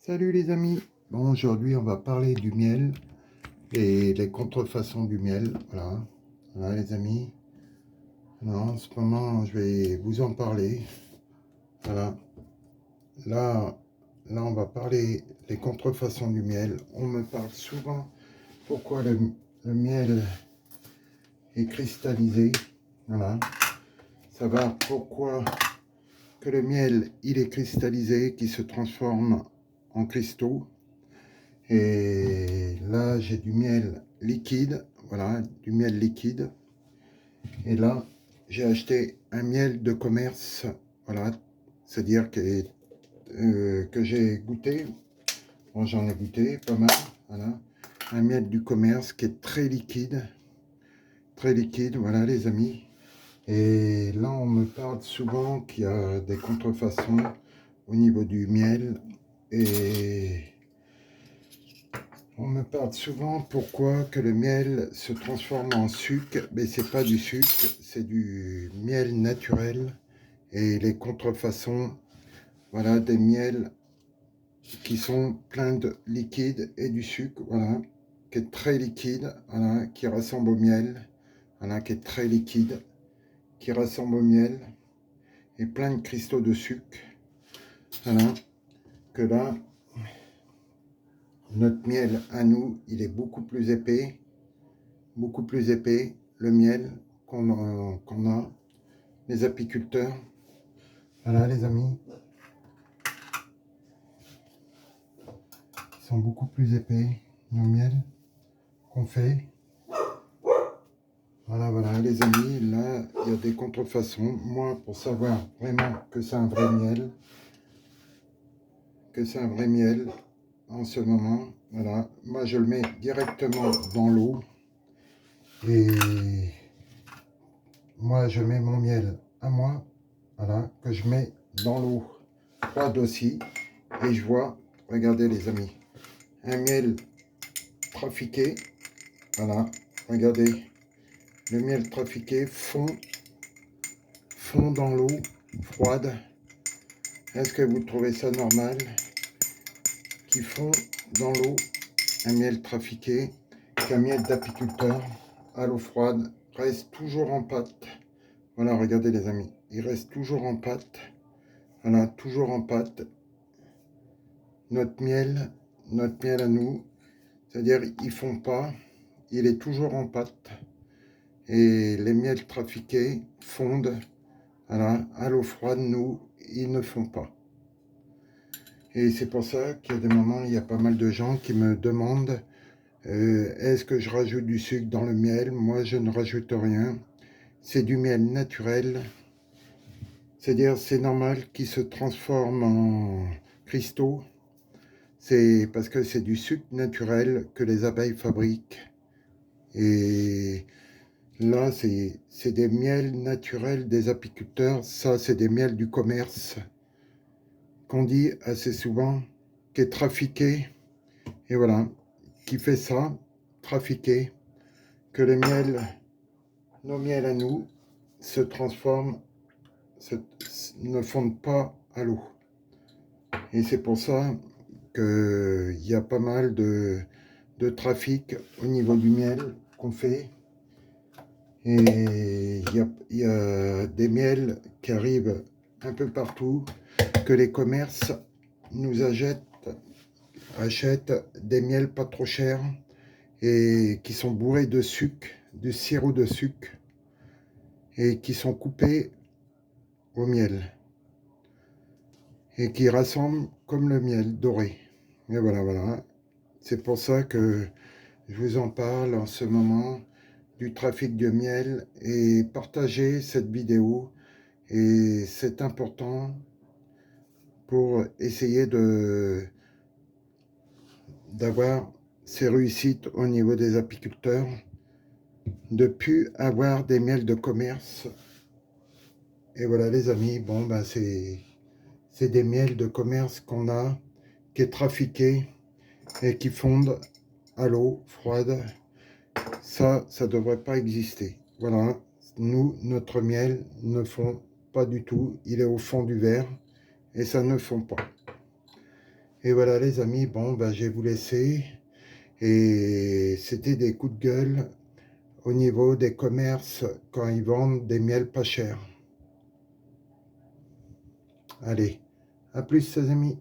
Salut les amis. Bon, aujourd'hui on va parler du miel et les contrefaçons du miel. Voilà les amis. Alors, en ce moment je vais vous en parler. Voilà. Là, on va parler des contrefaçons du miel. On me parle souvent pourquoi le miel est cristallisé. Voilà. Savoir pourquoi que le miel il est cristallisé, qui se transforme en cristaux. Et là, j'ai du miel liquide, voilà, du miel liquide. Et là, j'ai acheté un miel de commerce, voilà, c'est-à-dire que j'ai goûté. Bon, j'en ai goûté pas mal, voilà. Un miel du commerce qui est très liquide, voilà les amis. Et là, on me parle souvent qu'il y a des contrefaçons au niveau du miel. Et on me parle souvent pourquoi que le miel se transforme en sucre, mais c'est pas du sucre, c'est du miel naturel. Et les contrefaçons, voilà, des miels qui sont pleins de liquide et du sucre, voilà, qui est très liquide, voilà, qui ressemble au miel, voilà, qui est très liquide, qui ressemble au miel, et plein de cristaux de sucre, voilà, que là, notre miel à nous, il est beaucoup plus épais, le miel qu'on a, les apiculteurs. Voilà les amis, ils sont beaucoup plus épais, nos miels qu'on fait. Voilà les amis, là il y a des contrefaçons. Moi, pour savoir vraiment que c'est un vrai miel, en ce moment, voilà, moi je le mets directement dans l'eau. Et moi je mets mon miel à moi, voilà, que je mets dans l'eau froide aussi. Et je vois, regardez les amis, un miel trafiqué, voilà, regardez, le miel trafiqué fond dans l'eau froide. Est-ce que vous trouvez ça normal qui fond dans l'eau un miel trafiqué, qu'un miel d'apiculteur à l'eau froide reste toujours en pâte? Voilà, regardez les amis, il reste toujours en pâte. Voilà, toujours en pâte. Notre miel à nous, c'est-à-dire il fond pas, il est toujours en pâte. Et les miels trafiqués fondent, voilà, à l'eau froide, nous, ils ne font pas. Et c'est pour ça qu'il y a des moments, il y a pas mal de gens qui me demandent est-ce que je rajoute du sucre dans le miel? Moi, je ne rajoute rien. C'est du miel naturel. C'est-à-dire, c'est normal qu'il se transforme en cristaux. C'est parce que c'est du sucre naturel que les abeilles fabriquent. Et là, c'est des miels naturels des apiculteurs. Ça, c'est des miels du commerce qu'on dit assez souvent, qui est trafiqué. Et voilà, qui fait ça, trafiqué, que les miels, nos miels à nous, se transforment, ne fondent pas à l'eau. Et c'est pour ça qu'il y a pas mal de trafic au niveau du miel qu'on fait. Et il y a des miels qui arrivent un peu partout, que les commerces nous achètent des miels pas trop chers et qui sont bourrés de sucre, de sirop de sucre, et qui sont coupés au miel et qui ressemblent comme le miel doré. Et voilà. C'est pour ça que je vous en parle en ce moment du trafic de miel, et partager cette vidéo. Et c'est important pour essayer d'avoir ces réussites au niveau des apiculteurs, de plus avoir des miels de commerce. Et voilà les amis, bon ben c'est des miels de commerce qu'on a, qui est trafiqué et qui fondent à l'eau froide. Ça devrait pas exister. Voilà, nous, notre miel ne fond pas du tout. Il est au fond du verre et ça ne fond pas. Et voilà les amis, bon, ben, je vais vous laisser. Et c'était des coups de gueule au niveau des commerces quand ils vendent des miels pas chers. Allez, à plus les amis.